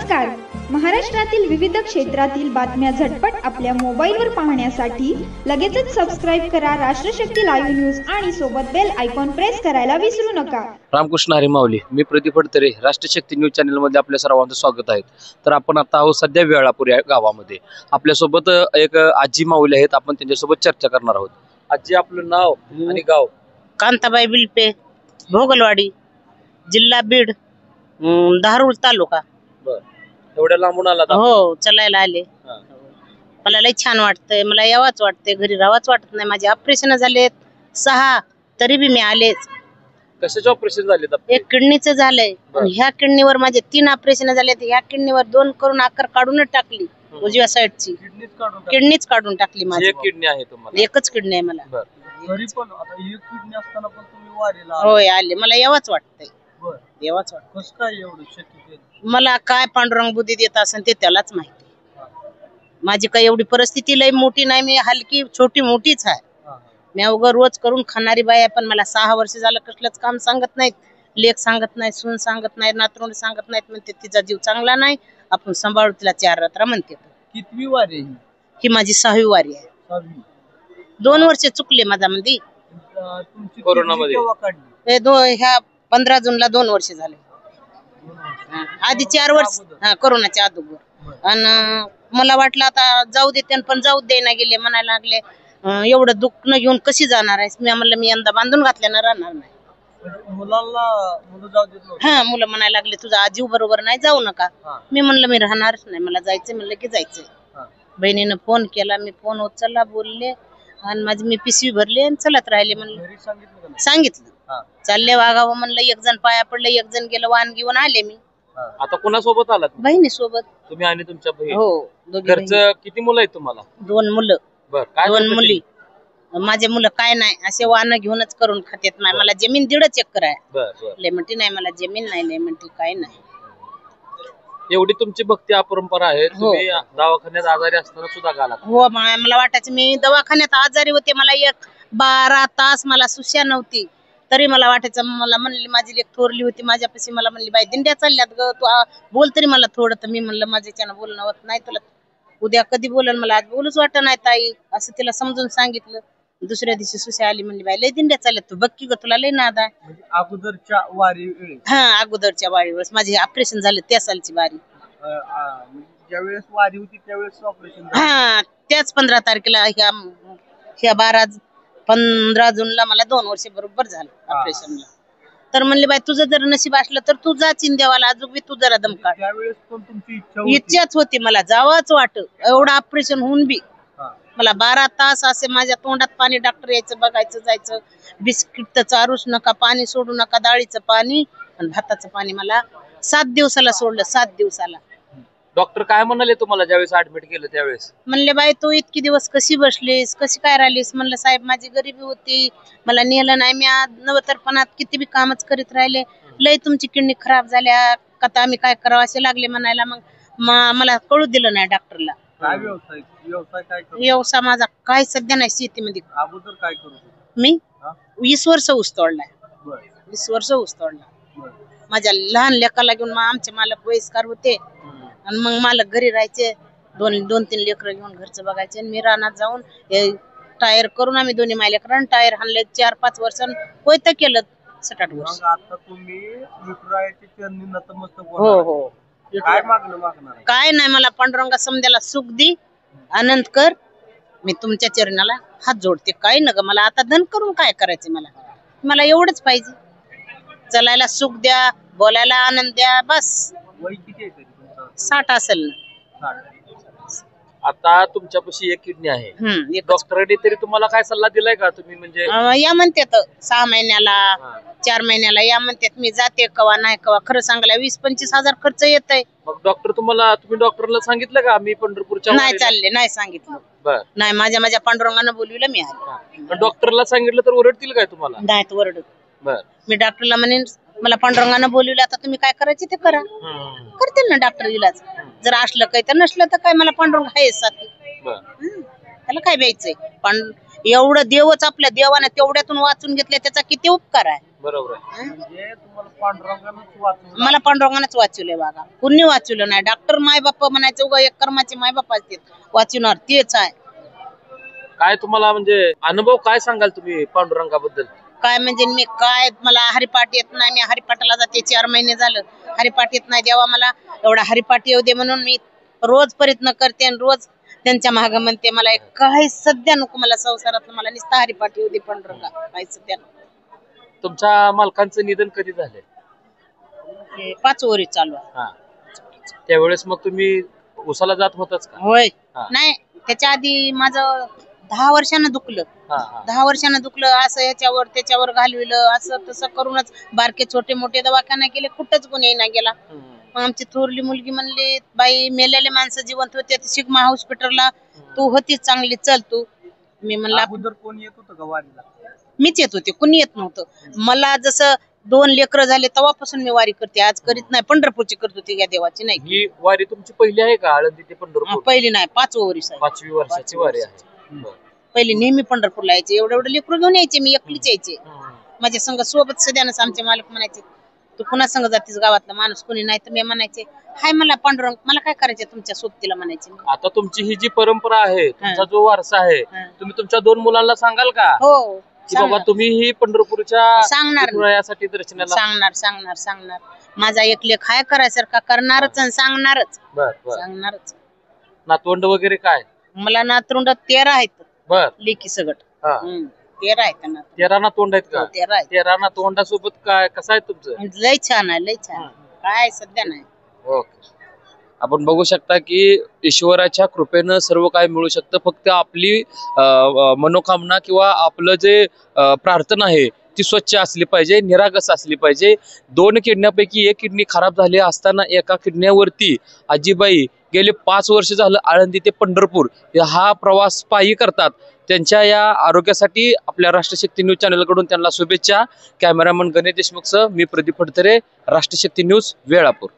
नमस्कार. महाराष्ट्रातील विविध क्षेत्रातील बातम्या झटपट आपल्या मोबाईलवर पाहण्यासाठी लगेचच सबस्क्राईब करा राष्ट्रशक्ती लाईव्ह न्यूज आणि सोबत बेल आयकॉन प्रेस करायला विसरू नका. रामकृष्ण हरी माऊली. मी प्रदीप फडतरे, राष्ट्रशक्ती न्यूज चॅनल मध्ये आपल्या सर्वांचं स्वागत आहे. तर आपण आता आहोत सध्या वेळापूर या गावामध्ये. आपल्यासोबत एक आजी माऊली आहेत, आपण त्यांच्यासोबत चर्चा करणार आहोत. आजी, आपलं नाव आणि गाव? कांताबाई बिलपे, भोगलवाडी, जिल्हा बीड, धारूर तालुका. एवढ्या लांबून आला? हो, चलायला आले. मला लय छान वाटतंय, मला यावाच वाटतंय, घरी राहावंच वाटत नाही. माझे ऑपरेशन झालेत 6, तरी बी मी आलेच. कशाचे ऑपरेशन झाले? एक किडनीचं झालंय, ह्या किडनीवर माझे 3 ऑपरेशन झाले. ह्या किडनीवर 2 करून आकर काढूनच टाकली. उजव्या साईडची किडनीच काढून टाकली. माझी एक किडनी आहे तुम्हाला? एकच किडनी आहे मला. घरी पण आता एक किडनी असताना पण तुम्ही वारीला? होय, आले. मला यावाच वाटतंय, यावाच वाटत. कसं काय एवढं शक्य केलं? मला काय पांडुरंग बुद्धी देत असेल ते त्यालाच माहिती. माझी काही एवढी परिस्थिती लय मोठी नाही, मी हलकी छोटी मोठीच आहे. मी अवघं रोज करून खाणारी बाई आहे, पण मला 6 वर्ष झालं कसलंच काम सांगत नाहीत. लेख सांगत नाही, सून सांगत नाही, नातरुंड सांगत नाहीत. म्हणते तिचा जीव चांगला नाही, आपण सांभाळू तिला 4 रात्र म्हणते. कितवी वारी आहे ही? माझी 6वी वारी आहे. 6वी. 2 वर्ष चुकले माझा मध्ये. कोरोनामध्ये ह्या 15 जूनला 2 वर्ष झाले. आधी 4 वर्ष कोरोनाच्या अगोदर. आणि मला वाटलं आता जाऊ देते, पण जाऊ दे ना गेले. म्हणायला लागले एवढं दुःख न घेऊन कशी जाणार आहेस? मी म्हणलं मी यंदा बांधून घातल्यानं राहणार नाही. मुलं जाऊ देत नव्हते? मुलं म्हणायला लागले तुझा आजीव बरोबर नाही, जाऊ नका. मी म्हणलं मी राहणारच नाही, मला जायचंय. म्हणलं की जायचंय. बहिणीनं फोन केला, मी फोन उचलला, बोलले आणि माझी मी पिशवी भरली आणि चलत राहिले. म्हणलं सांगितलं चालले वागावं. म्हणलं एक जण पाया पडलं, एक जण गेलं, वाहन घेऊन आले. मी आता कुणासोबत आलात? बहिणी सोबत. तुम्ही आणि तुमच्या बहीण? हो, घरचं किती मुलं आहेत तुम्हाला? 2 मुलं. 2 मुली. माझे मुलं काय नाही, असे वाहन घेऊनच करून खात्यात. नाही, मला जमीन 1.5 एकर आहे. लय म्हणती नाही मला जमीन नाही, लय म्हणती काय नाही. एवढी तुमची भक्ती अपरंपरा आहे. तुम्ही दवाखान्यात आजारी असताना सुद्धा गालात? हो, मला वाटायचं मी दवाखान्यात आजारी होते. मला 12 तास मला सुश्या नव्हती, तरी मला वाटायचं. मला म्हणली माझी लेक थोरली होती माझ्यापाशी, मला म्हणली बाई दिंड्या चालल्यात ग, तू बोल तरी मला थोडं. तर मी म्हणलं माझ्याच्यानं बोलणं होत नाही, तुला उद्या कधी बोलन, मला आज बोलूच वाटत नाही ताई, असं तिला समजून सांगितलं. दुसऱ्या दिवशी सुश्या आली, म्हणली बाई लय दिंड्या चालल्यात, तू बक्की ग, तुला लय नाद आहे. अगोदरच्या वारी? अगोदरच्या वारीवर माझे ऑपरेशन झाले, त्या सालची वारी. ज्यावेळेस वारी होती त्यावेळेस ऑपरेशन? त्याच 15 तारखेला ह्या 15 जूनला मला 2 वर्ष बरोबर झालं ऑपरेशनला. तर म्हणले बाई तुझं जर नशीब असलं तर तू जा चिंदेवाला, अजून बी तू जरा दम काढ. त्यावेळेस पण तुमची इच्छाच होती मला जावंच वाट. एवढं ऑपरेशन होऊन बी मला 12 तास असे माझ्या तोंडात पाणी, डॉक्टर यायचं, बघायचं, जायचं. बिस्किट तर चारूच नका, पाणी सोडू नका, डाळीचं पाणी आणि भाताचं पाणी. मला 7 दिवसाला सोडलं, 7 दिवसाला. डॉक्टर काय म्हणाले तुम्हाला ज्यावेळेस ऍडमिट केलं त्यावेळेस? म्हणले बाई तू इतकी दिवस कशी बसलीस, कशी काय राहिलीस? म्हणलं साहेब माझी गरिबी होती, मला नेलं नाही. मी आज नवतरपणात किती बी कामच करीत राहिले. लय तुमची किडनी खराब झाल्या का, तर आम्ही काय करावं असे लागले म्हणायला. मग मला कळू दिलं नाही डॉक्टरला. काय व्यवसाय काय करतो? व्यवसाय माझा काय सध्या नाही, शेतीमध्ये. अगोदर काय करतो? मी 20 वर्ष ऊस तोडलाय. 20 वर्ष ऊस तोडला. माझ्या लहान लेकाला घेऊन आमचे मालक वयस्कर होते आणि मग मालक घरी राहायचे. 2-3 लेकरं घेऊन घरचं बघायचे. मी रानात जाऊन टायर करून आम्ही दोन्ही माय लेकरांना टायर हाणले. 4-5 वर्षांनी होतं केलं 7-8 वर्ष. आता तुम्ही विठुरायाच्या चरणी नतमस्तक हो हो. काय मागणार? काय नाही, मला पांडुरंगा समद्याला सुख दी, आनंद कर. मी तुमच्या चरणाला हात जोडते. काय न ग, मला आता धन करून काय करायचं? मला एवढंच पाहिजे. चलायला सुख द्या, बोलायला आनंद द्या, बस. वय किती आहे? 60 असेल ना. आता तुमच्यापाशी एक किडनी आहे. डॉक्टरांनी तरी तुम्हाला काय सल्ला दिलाय का? तुम्ही म्हणजे या म्हणतात 6 महिन्याला 4 महिन्याला या म्हणतात. मी जाते कवा नाही कवा. खरं सांगायला 20-25 हजार खर्च येत आहे. मग तुम्ही डॉक्टरला सांगितलं का मी पंढरपूरच्या? नाही चालले, नाही सांगितलं. नाही, माझ्या पांडुरंगानं बोलविलं, मी आले. डॉक्टरला सांगितलं तर ओरडतील काय तुम्हाला? नाही ओरडत. मी डॉक्टरला म्हणेन मला पांडुरंगानं बोलविलं, आता तुम्ही काय करायचे ते करा. करतील ना डॉक्टर इलाज. जर असलं काही तर नसलं तर काय, मला पांडुरंग आहे साथी. त्याला काय द्यायचंय? पण एवढं देवच आपल्या देवानं तेवढ्यातून वाचून घेतलं, त्याचा किती उपकार आहे. बरोबर आहे. म्हणजे तुम्हाला पांडुरंगानंच वाचवलं. मला पांडुरंगानंच वाचवलंय बघा, कुणी वाचवलं नाही. डॉक्टर माय बाप्प म्हणायचं उगा एक कर्माचे माय बाप्पा असतील वाचवणार तेच आहे. काय तुम्हाला म्हणजे अनुभव काय सांगाल तुम्ही पांडुरंगाबद्दल? काय म्हणजे मी काय, मला हरिपाठ येत नाही. मी हरिपाठाला जाते 4 महिने झालं, हरिपाठ येत नाही. देवा मला एवढा हरिपाठ येऊ दे म्हणून मी रोज प्रयत्न करते आणि रोज त्यांच्या माग म्हणते मला एक काही सध्या नको मला संसारात, मला नुसता हरिपाठ येऊ दे पांडुरंगा, काही सध्या नको. तुमच्या मालकांचं निधन कधी झालंय? हे 5 वरी चालू आहे. हा, त्यावेळेस मग तुम्ही उसाला जात होताच का? होय. हा. नाही, त्याच्या आधी माझं 10 वर्षानं दुखलं. हा, हा. 10 वर्षानं दुखलं, असं याच्यावर त्याच्यावर घालविलं, असं तसं करूनच बारके छोटे मोठे दवाखाने केले, कुठंच कोणी नाही गेला. मग आमची थोरली मुलगी म्हणली, बाई मेलेले माणसं जिवंत होते सिग्मा हॉस्पिटलला, तू होतीच चांगली, चल तू. मी म्हणला अगोदर कोण येत होतं का वारीला? मीच येत होते, कुणी येत नव्हतं. मला जसं 2 लेकरं झाले तेव्हापासून मी वारी करते, आज करीत नाही. पंढरपूरची करत होती, या देवाची नाही. ही वारी तुमची पहिली आहे का? आळंदी ते पंढरपूर पहिली नाही, 5 वरी साहेब. 5वी वर्षाची वारी आहे. बरं. पहिली नेहमी पंढरपूरला यायचे, एवढं लेकरं घेऊन यायचे, मी एकलीच यायचे. माझ्या संग सोबत सध्यानच आमचे मालक म्हणायचे, तू कुणा संग जातीस, गावातला माणूस कोणी नाही. तर मी म्हणायचे, हाय मला पांडुरंग, मला काय करायचे तुमच्या सोबतीला म्हणायचे. आता तुमची ही जी परंपरा आहे, तुमचा जो वारसा आहे, तुम्ही तुमच्या 2 मुलांना सांगाल का हो, की बाबा तुम्ही ही पंढरपूरच्या सांगणार. विठुरायासाठी दर्शनाला? सांगणार. माझा एक लेख हाय करायसारखा, करणारच आणि सांगणारच. बर. सांगणारच. नातवंड वगैरे काय? मला नातरुंड 13 आहेत. बर. लेकी सगट हा. 13 आहेत ना. 13 नातवंड आहेत का? 13 आहेत. 13 नातवंडासोबत काय कसं आहे तुमचं? लय छान आहे, लय छान. काय सध्या नाही. ओके. आपण बघू शकता की ईश्वराच्या कृपेनं सर्व काय मिळू शकतं. फक्त आपली मनोकामना किंवा आपलं जे प्रार्थना आहे ती स्वच्छ असली पाहिजे, निरागस असली पाहिजे. 2 किडण्यापैकी 1 किडनी खराब झाली असताना एका किडण्यावरती आजीबाई गेले 5 वर्ष झालं आळंदी ते पंढरपूर हा प्रवास पायी करतात. त्यांच्या या आरोग्यासाठी आपल्या राष्ट्रशक्ती न्यूज चॅनलकडून त्यांना शुभेच्छा. कॅमेरामन गणेश देशमुखसह मी प्रदीप फडतरे, राष्ट्रशक्ती न्यूज, वेळापूर.